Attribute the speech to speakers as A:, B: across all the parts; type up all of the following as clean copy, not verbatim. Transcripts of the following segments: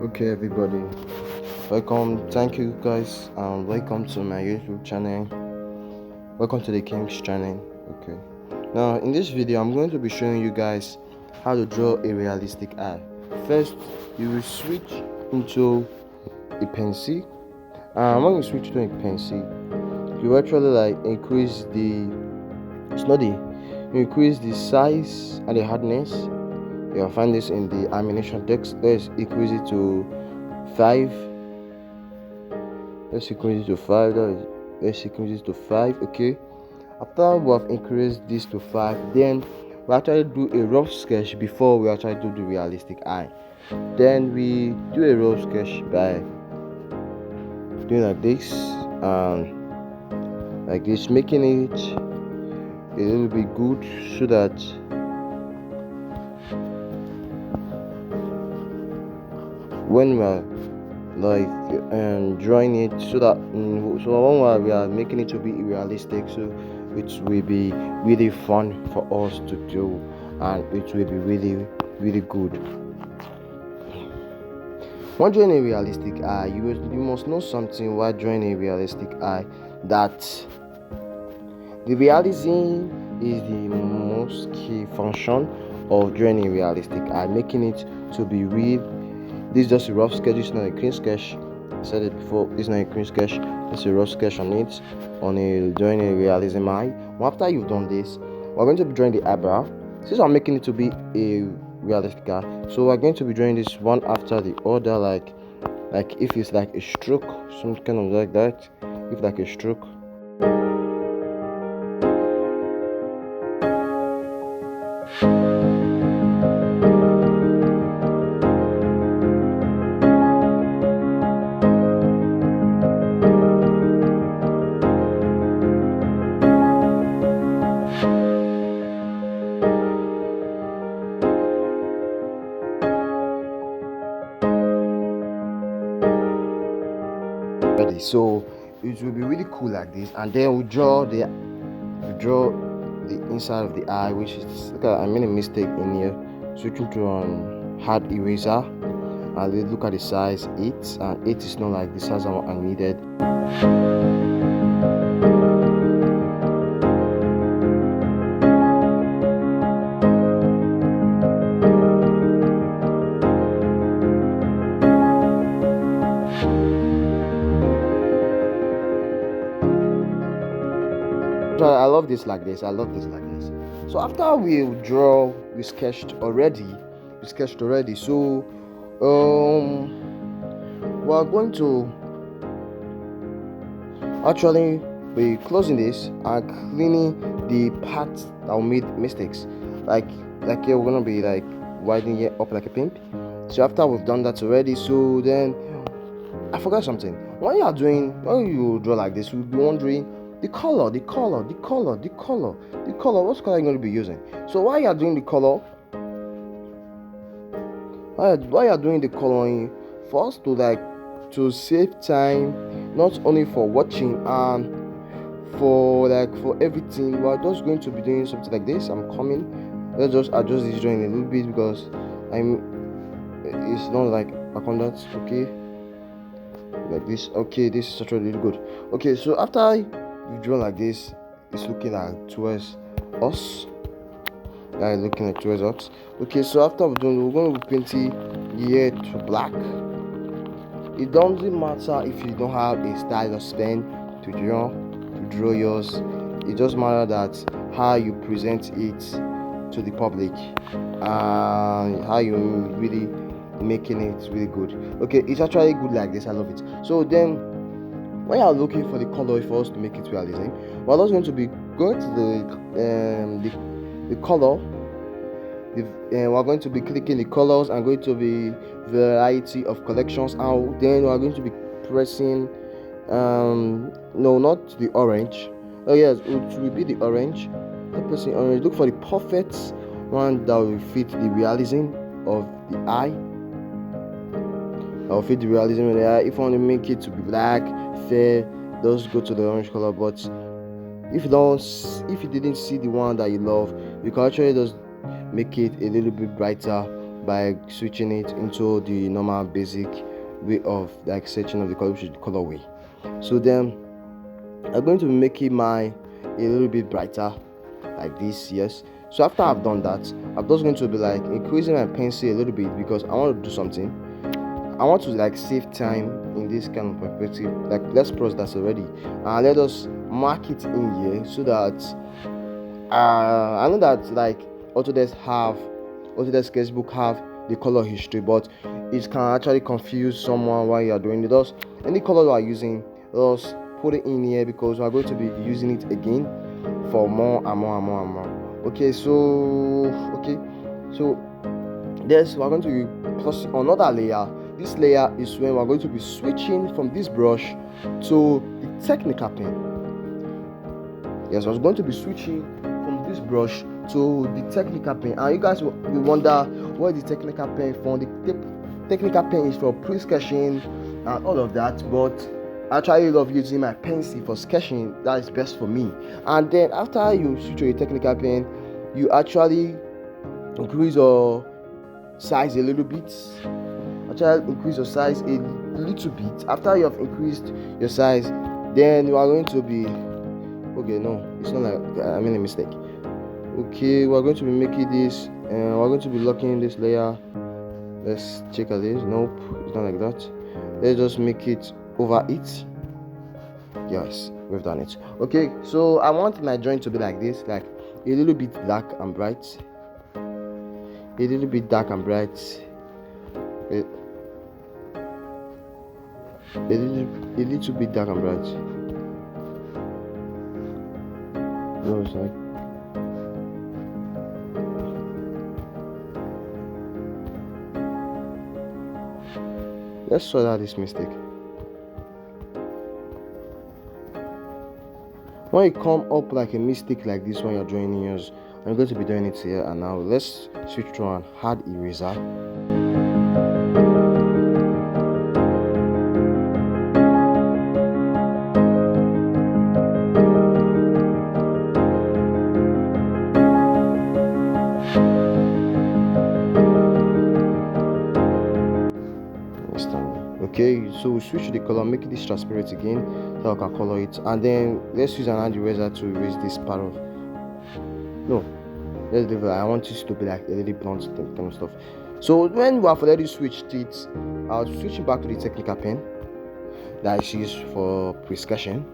A: Okay, everybody, welcome. Thank you, guys, and welcome to my YouTube channel. Welcome to the King's channel. Okay, now in this video, I'm going to be showing you guys how to draw a realistic eye. First, you will switch into a pencil, and when you switch to a pencil, you actually increase the increase the size and the hardness. You'll find this in the animation text. Let's increase it to 5. Let's increase it to 5. Let's increase it to 5. Okay. After we have increased this to 5, then we actually do a rough sketch before we actually do the realistic eye. Then we do a rough sketch by doing like this and like this, making it a little bit good so that when we're drawing it, so when we are making it to be realistic, so it will be really fun for us to do, and it will be really good. When drawing a realistic eye, you must know something while drawing a realistic eye, that the realism is the most key function of drawing a realistic eye, making it to be real. This is just a rough sketch. It's not a clean sketch. I said it before. It's not a clean sketch. It's a rough sketch on it, drawing a realism eye. After you've done this, we're going to be drawing the eyebrow. Since I'm making it to be a realistic eye, so we're going to be drawing this one after the other, like if it's like a stroke, some kind of like that. If like a stroke. So it will be really cool like this, and then we draw the inside of the eye, which is, look, I made a mistake in here, switching to hard eraser, and look at the size 8, and 8 is not like the size I needed. I love this like this. So after we sketched already. So we're going to actually be closing this and cleaning the parts that we made mistakes. Like here we're gonna be like widening it up like a pimp. So after we've done that already, so then I forgot something. When you draw like this, you'll be wondering the color. What color are you going to be using? So while you're doing the color, while you're doing the coloring, first to save time, not only for watching and for everything, we're just going to be doing something like this. I'm coming. Let's just adjust this drawing a little bit because it's not like accordance. Okay, like this. Okay, this is actually really good. Okay, so after you draw like this, it's looking like towards us. Looking like towards us. Okay, so after we're done, we're going to be painting here to black. It doesn't matter if you don't have a stylus pen to draw yours. It just matters that how you present it to the public and how you really making it really good. Okay, it's actually good like this. I love it. So then, when you are looking for the color for us to make it realism, we're also going to be going to the color. We're going to be clicking the colors and going to be variety of collections, and then we're going to be pressing no, not the orange. Oh yes, it will be the orange. Pressing orange. Look for the perfect one that will fit the realism of the eye. I'll fit the realism in the eye. If you want to make it to be black, fair, just go to the orange color. But if you didn't see the one that you love, you can actually just make it a little bit brighter by switching it into the normal basic way of like searching of the color, which is the colorway. So then I'm going to be making mine a little bit brighter like this. Yes, so after I've done that, I'm just going to be like increasing my pencil a little bit because I want to do something. I want to like save time in this kind of perspective. Like, let's pause that already and let us mark it in here so that I know that like Autodesk Sketchbook have the color history, but it can actually confuse someone while you are doing it. Thus, any color you are using, just put it in here because we are going to be using it again for more and more and more and more. Okay, so yes, we're going to be plus another layer. This layer is when we're going to be switching from this brush to the Technica pen. Yes, I was going to be switching from this brush to the Technica pen, and you guys will wonder what the Technica pen for. The Technica pen is for pre-sketching and all of that, but I actually love using my pencil for sketching. That is best for me. And then after you switch to a Technica pen, you actually increase your size a little bit. Increase your size a little bit. After you have increased your size, then you are going to be okay. No, it's not like I made a mistake. Okay, we're going to be making this, and we're going to be locking this layer. Let's check at this. Nope, it's not like that. Let's just make it over it. Yes, we've done it. Okay, so I want my joint to be like this, like a little bit dark and bright. A little bit dark and bright. A little bit dark and bright. No, it's like let's sort out this mistake. When you come up like a mistake like this when you're drawing yours, I'm going to be doing it here and now. Let's switch to an hard eraser. Okay, so we switch to the color, make this transparent again so I can color it, and then let's use an hard eraser to erase this part of let's leave it. I want this to be like a little blunt kind of stuff. So when we have already switched it, I'll switch it back to the Technica pen that is used for pre-sketching.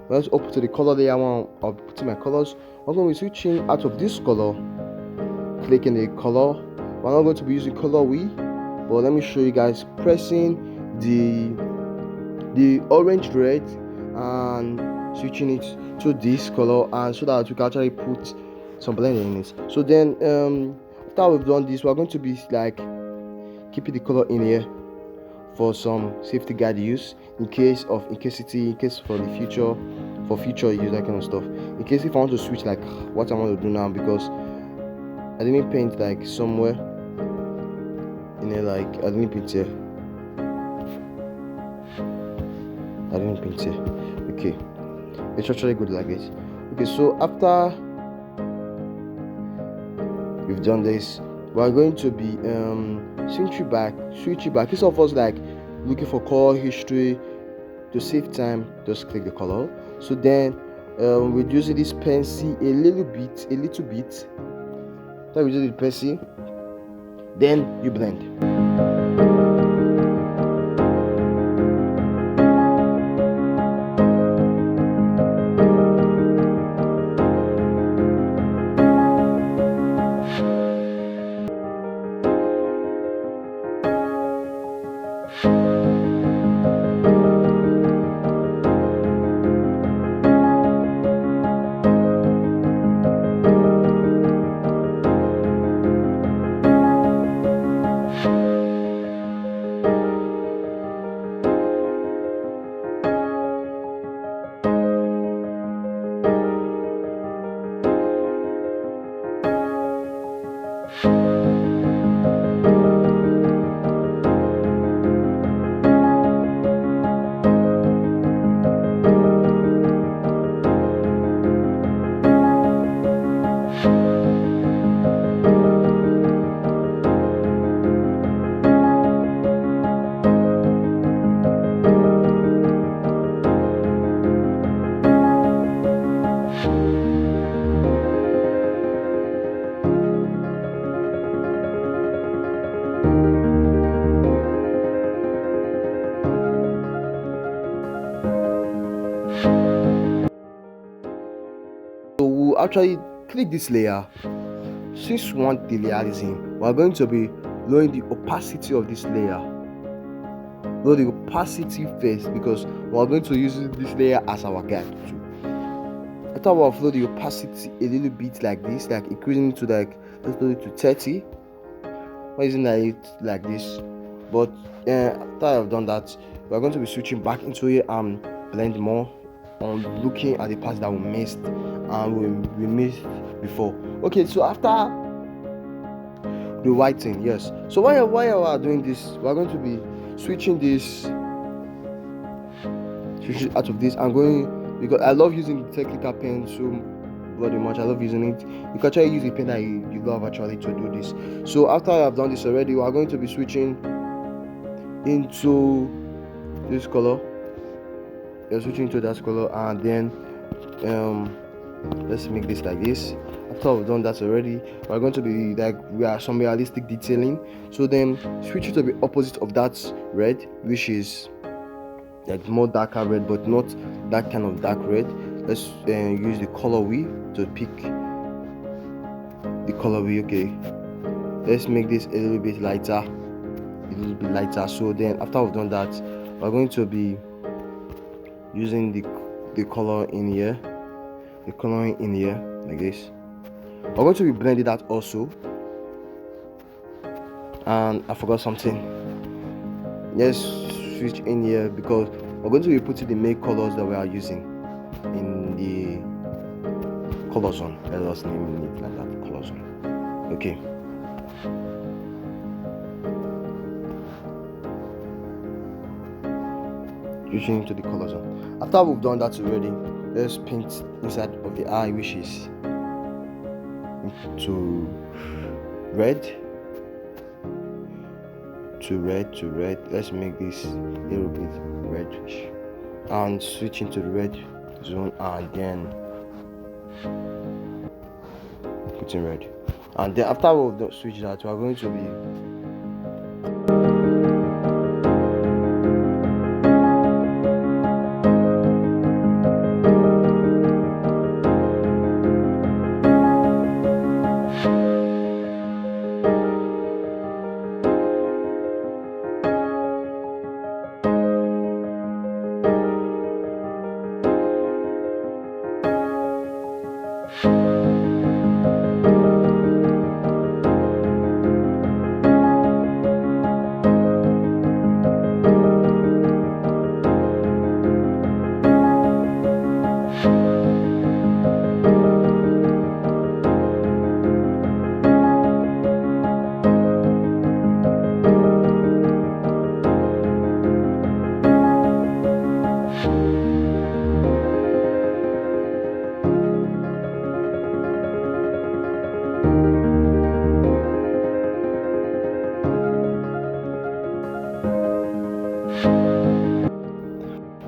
A: Let's open to the color layer one. I'll be putting my colors. I'm going to be switching out of this color, clicking the color. We're not going to be using color wheel, but let me show you guys pressing the orange red and switching it to this color, and so that we can actually put some blend in it. So then after we've done this, we're going to be like keeping the color in here for some safety guide use in case for the future, for future use, that kind of stuff. In case if I want to switch like what I want to do now, because I didn't paint like somewhere in here, like I didn't paint here. Okay, it's actually good like this. Okay, so after we've done this, we're going to be switch it back. Instead of us like looking for color history, to save time, just click the color. So then we're using this pencil a little bit. Then we do the pencil, then you blend. actually click this layer. Since we want the realism, we are going to be lowering the opacity of this layer. Lower the opacity first because we are going to use this layer as our guide too. After we have lowered the opacity a little bit like this, like increasing it to like, let's do it to 30. Why isn't it like this? But after I've done that, we're going to be switching back into it and blend more on looking at the parts that we missed and we missed before. Okay, so after the whiting, yes. So while we are doing this, we're going to be switching out of this. I'm going, because I love using the technical pen so bloody much. I love using it. You can try to use a pen that you love actually to do this. So after I've done this already, we are going to be switching into this color. We're switching to that color, and then let's make this like this. After we've done that already, we're going to be like, we are some realistic detailing. So then switch it to the opposite of that red, which is like more darker red, but not that kind of dark red. Let's use the color wheel to pick the color wheel. Okay, let's make this a little bit lighter, so then after we've done that, we're going to be using the color in here, the coloring in here like this. We're going to be blending that also. And I forgot something. Let's switch in here because we're going to be putting the main colors that we are using in the color zone. Let us name it like that, color zone. Okay. Switching into the color zone. After we've done that already, let's paint inside of the eye, which is to red. Let's make this a little bit reddish and switch into the red zone, and then put in red. And then after we've switched that, we're going to be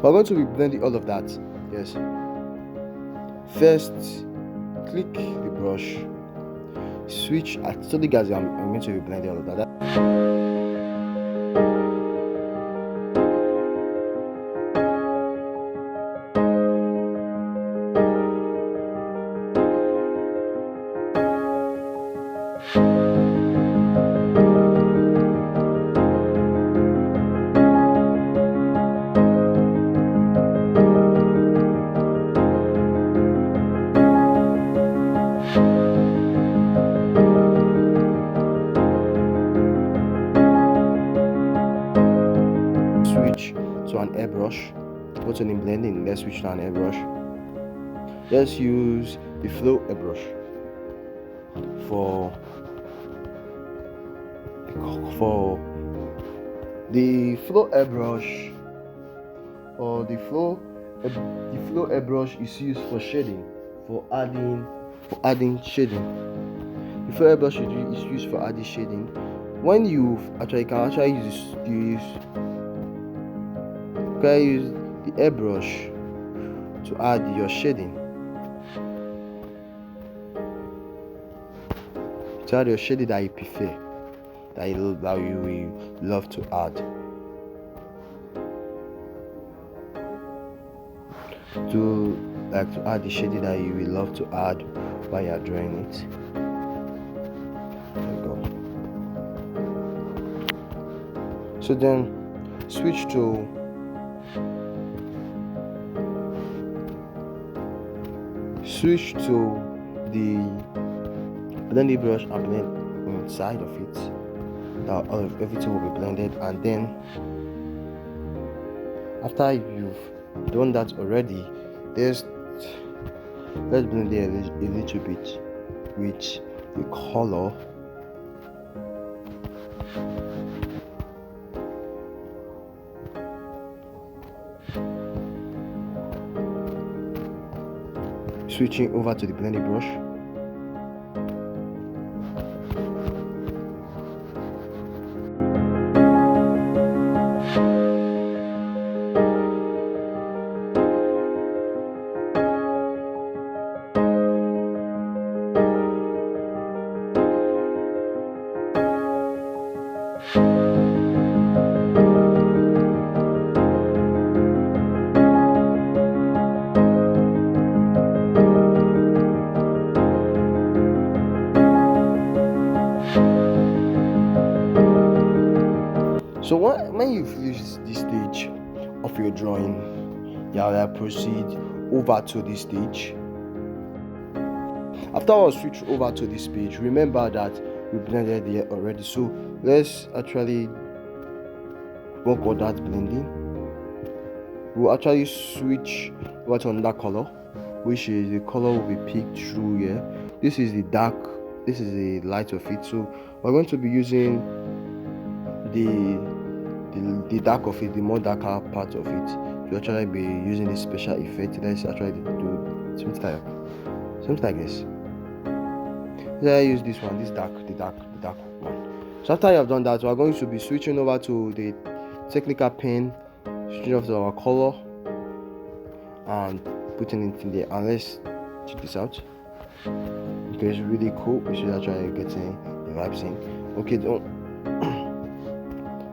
A: we're going to be blending all of that. Yes. First, click the brush, switch. I told you guys I'm going to be blending all of that. To an airbrush. What's in blending? Let's switch to an airbrush. Let's use the flow airbrush for the flow airbrush, or the flow airbrush is used for shading, for adding shading. The flow airbrush is used for adding shading. When you can use the airbrush to add your shading, that you prefer, that you will love to add. To like to add the shading that you will love to add while you are drawing it. There you go. So then switch to the blending brush and blend inside of it. That everything will be blended, and then after you've done that already, let's blend it a little bit with the color. Switching over to the blending brush. So when you finish this stage of your drawing, you will proceed over to this stage. After I switch over to this page, remember that we blended here already. So let's actually work on that blending. We'll actually switch over to another color, which is the color will be picked through here. This is the dark, this is the light of it. So we're going to be using the dark of it, the more darker part of it, to actually be using this special effect. Let's actually do something like this. Let's use this one, the dark one. So after you have done that, we're going to be switching over to the technical pen, switching off to our color and putting it in there. And let's check this out, because it's really cool. We should actually getting the vibes in. Okay,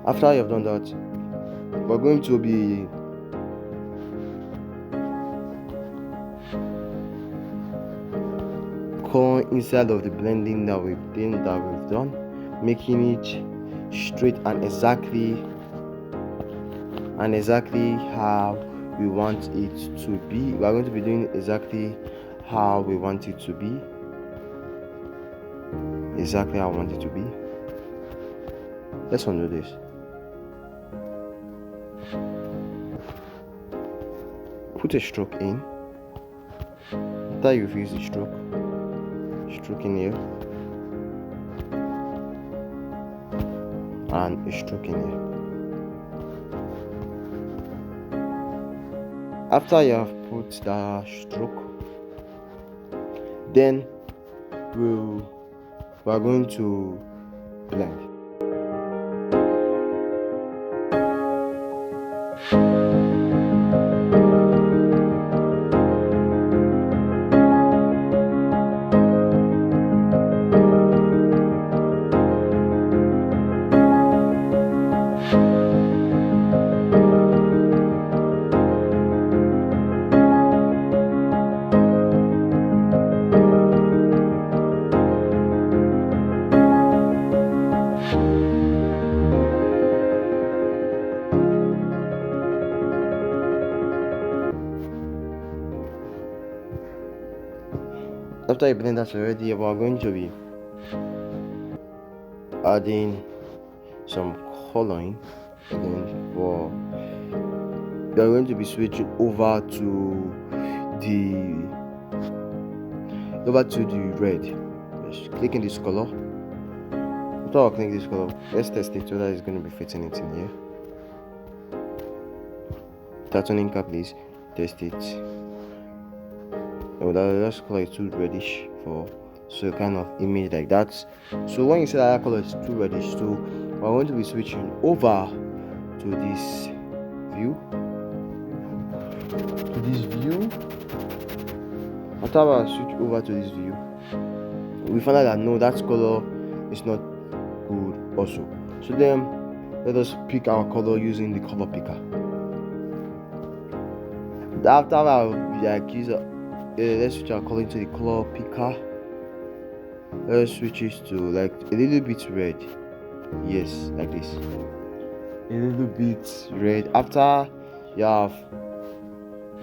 A: after you have done that, we're going to be going inside of the blending that we've done, making it straight and exactly how we want it to be. We're going to be doing exactly how we want it to be. Exactly how I want it to be. Let's undo this. Put a stroke in. After you've used the stroke in here and a stroke in here. After you have put the stroke, then we're going to blend. After you blend that already, we're going to be adding some coloring again. We are going to be switching over to the red. Just clicking this color. After I click this color, let's test it whether it's going to be fitting it in here. Turning cap, please test it. That color is too reddish so kind of image like that. So when you say that color is too reddish, so we're going to be switching over to this view. After I switch over to this view, we find out that no, that color is not good also. So then let us pick our color using the color picker. After I use let's switch our color to the color picker. Let's switch it to like a little bit red. Yes, like this, a little bit red. After you have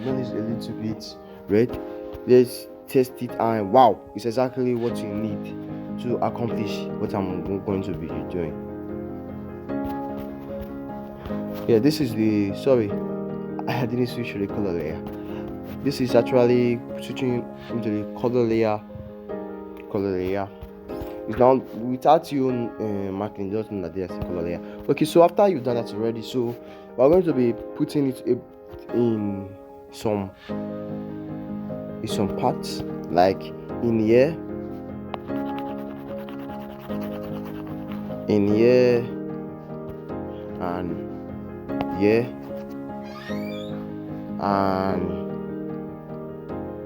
A: done this a little bit red, let's test it, and wow, it's exactly what you need to accomplish what I'm going to be doing. Yeah, this is the, sorry, I didn't switch to the color layer. This is actually switching into the color layer. It's now without you marking, just know that there's a color layer. Okay, so after you've done that already, so we're going to be putting it in some parts, like in here, and here, and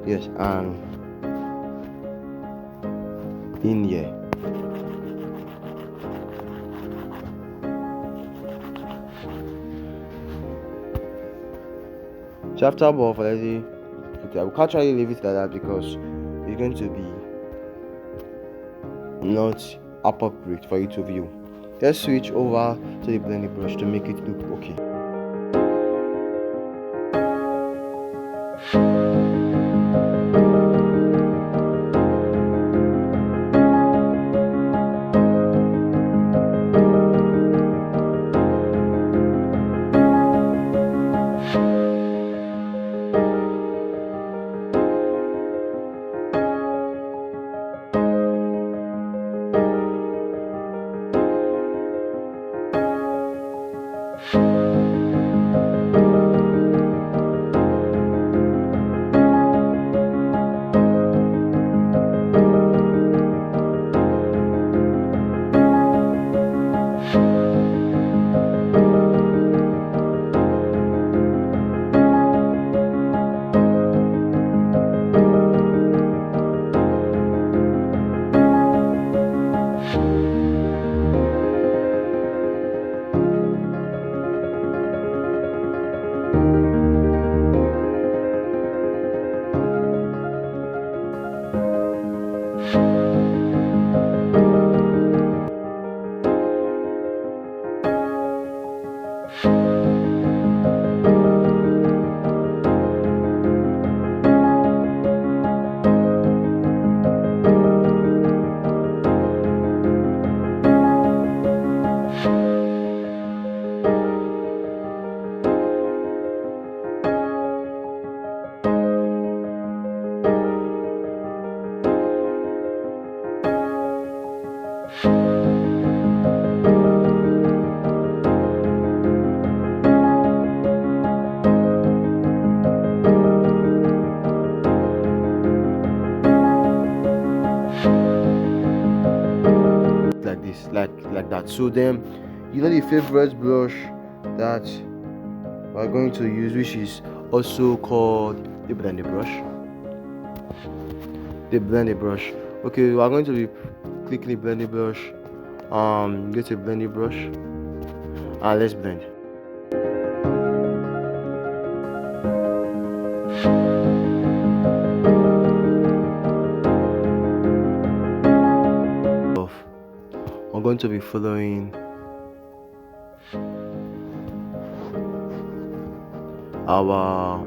A: yes, and in here. So after above already, okay, I will actually leave it like that because it's going to be not appropriate for you to view. Let's switch over to the blending brush to make it look okay. Like this, like that. So then, you know, the favorite brush that we're going to use, which is also called the blending brush. Okay, we are going to be clicking the blending brush. Get a blending brush, and let's blend. I'm going to be following our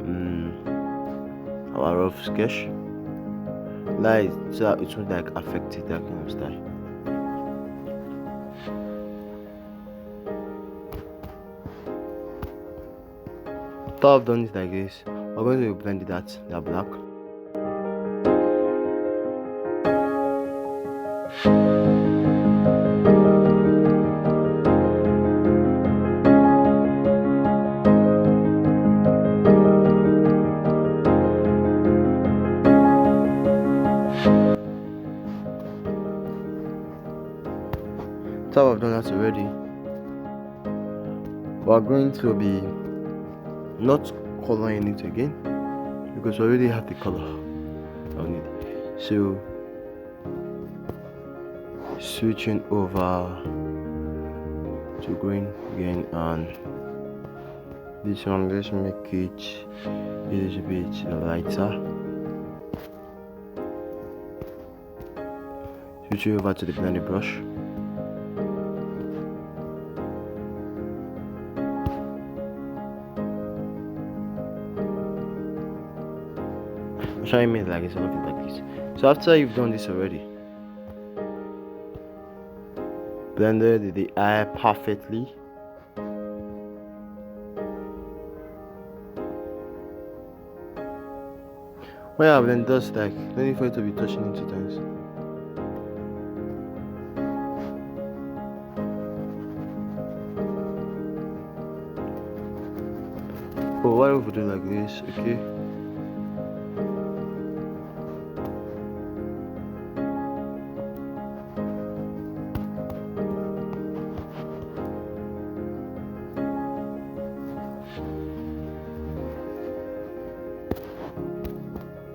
A: rough sketch, like so it won't like affect it, that kind of style. After I've done it like this, we're going to blend that black. After I've done that already, we're going to be not coloring it again because we already have the color on it. So switching over to green again, and this one, let's make it a little bit lighter. switching over to the blending brush. I'm showing me like it's something like this. So after you've done this already, blended the eye perfectly. When I blend dust, like no need for it to be touching it 2 times. Oh, what if we do like this? Okay.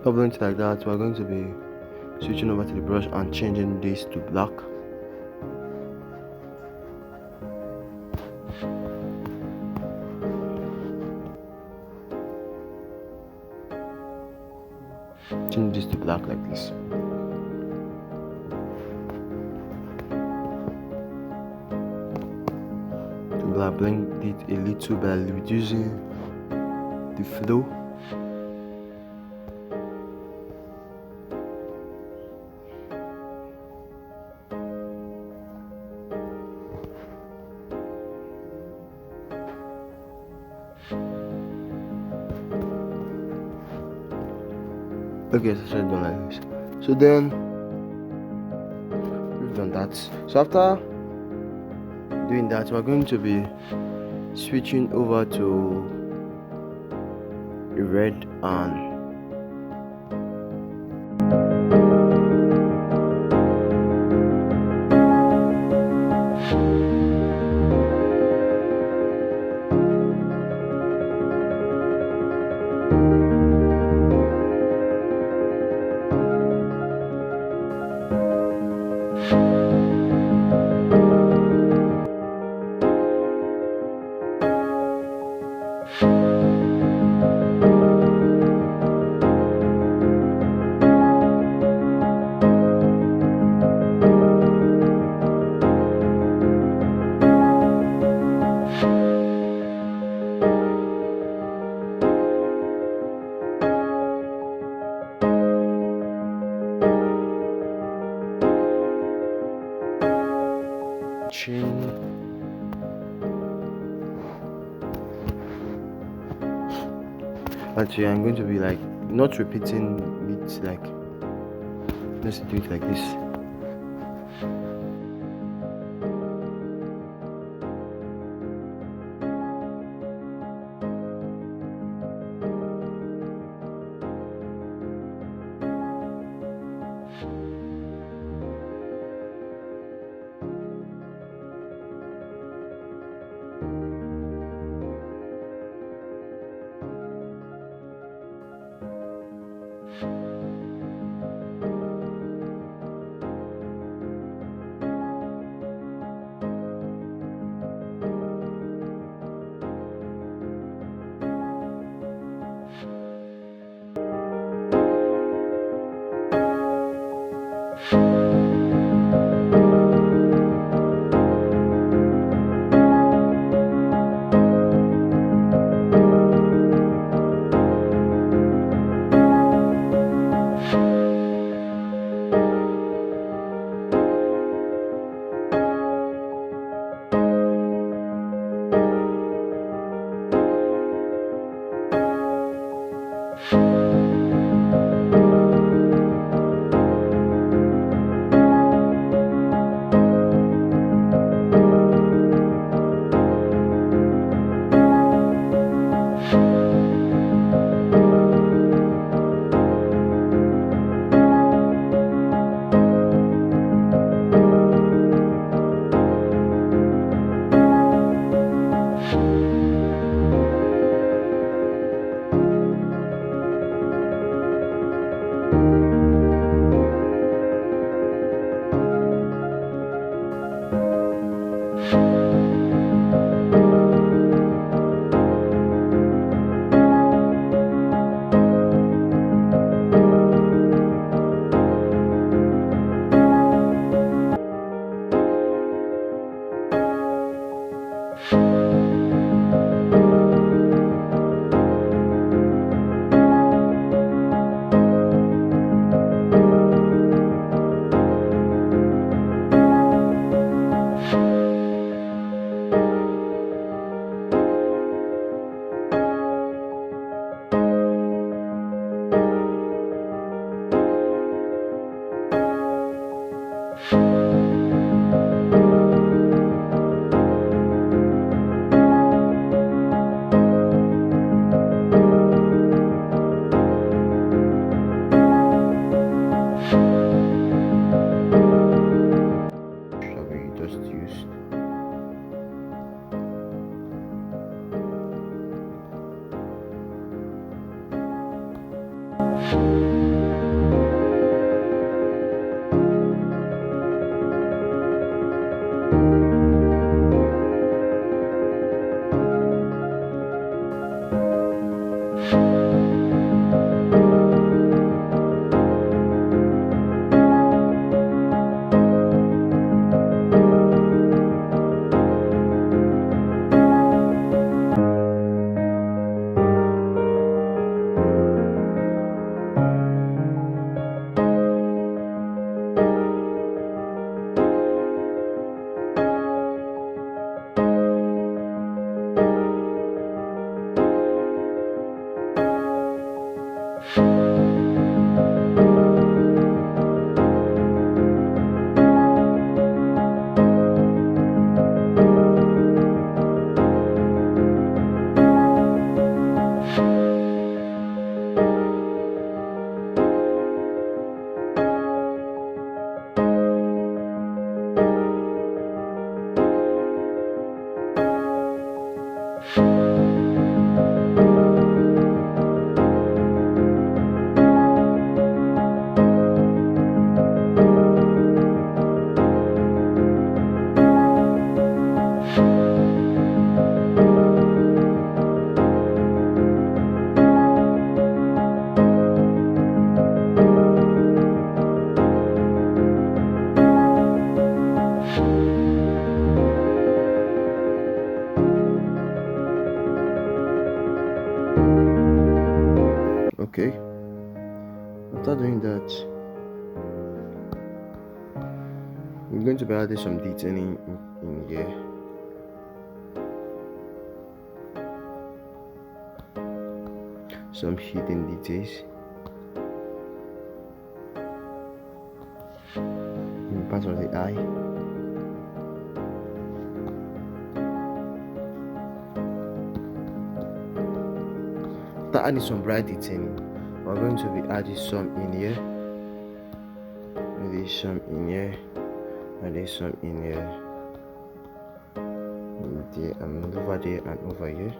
A: Doubling it like that, we're going to be switching over to the brush and changing this to black. Change this to black like this. To blend it a little by reducing the flow. Okay, so I done like this. So then we've done that. So after doing that, we're going to be switching over to red and chin. Actually, I'm going to be like not repeating it, like let's do it like this. Okay, after doing that, I'm going to be adding some detailing in here. Some hidden details in part of the eye. After adding some bright detailing, we're going to be adding some in here. Maybe some in here. And there's some in here, and over there, and over here.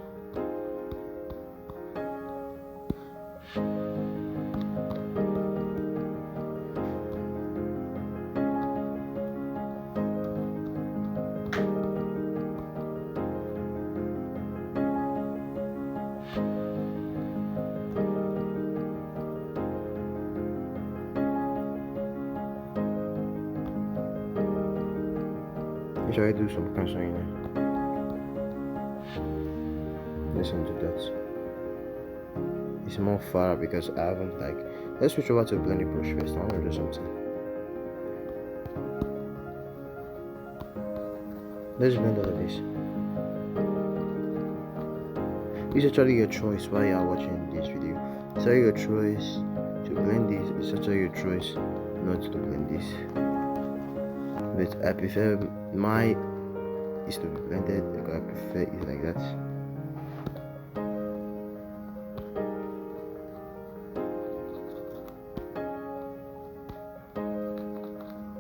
A: Shall I do some cancelling here? Listen to that. It's more far because I haven't let's switch over to blending brush first. I want to do something. Let's blend all of this. It's actually your choice while you are watching this video. It's actually your choice to blend this. It's actually your choice not to blend this. But I prefer my is to be blended because I prefer it like that.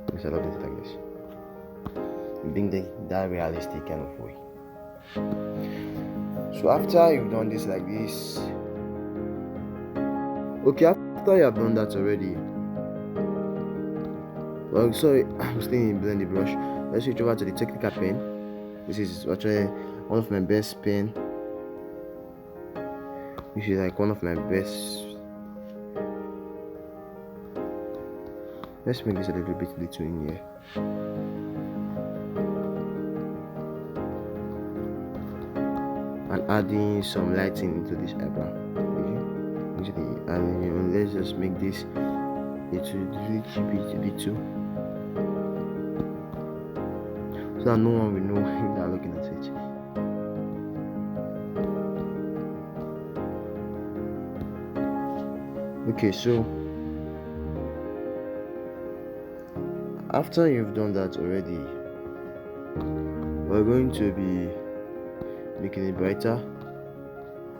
A: Because I love it like this. Being that realistic kind of way. So after you've done this like this, okay, after you have done that already, well, sorry, I'm staying in blending brush. Let's switch over to the technical pen. This is actually one of my best pen. This is like one of my best. Let's make this a little bit little in here. And adding some lighting into this eyebrow. And let's just make this a little bit too. So that no one will know if they're looking at it. Okay, so after you've done that already, we're going to be making it brighter.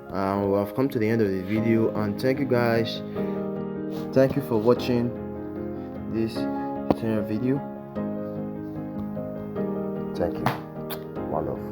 A: And we have come to the end of the video, and thank you guys. Thank you for watching this tutorial video. Thank you. One love.